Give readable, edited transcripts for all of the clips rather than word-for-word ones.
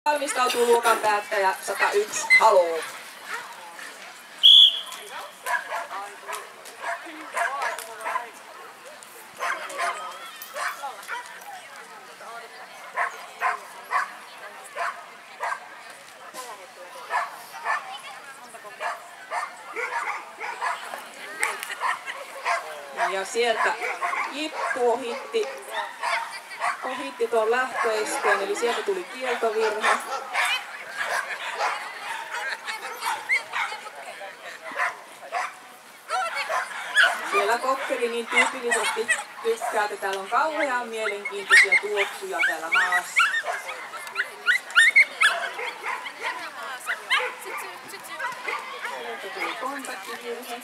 Valmistautuu luokan päättäjä 101 Haloo. Ja sieltä Jippu ohitti tuon lähtöesteen, eli sieltä tuli kieltovirhe. Siellä Kokkeri niin tyypillisesti tykkää, että täällä on kauhean mielenkiintoisia tuoksuja täällä maassa. Sieltä tuli kontaktivirhe.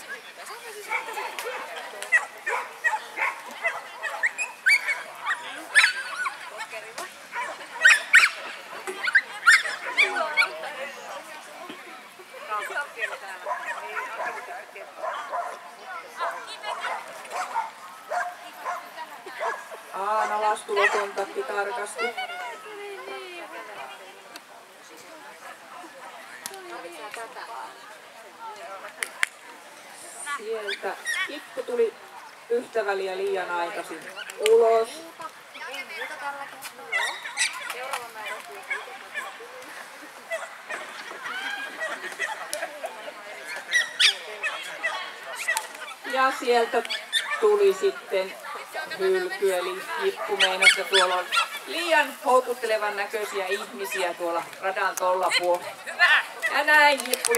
Alastulokontakti tarkasti. Sieltä Jippu tuli yhtä väliä liian aikaisin ulos. Ja sieltä tuli sitten hylky, eli Jippu meinasi, että tuolla on liian houkuttelevan näköisiä ihmisiä tuolla radan tolla puolella. Ja näin Jippu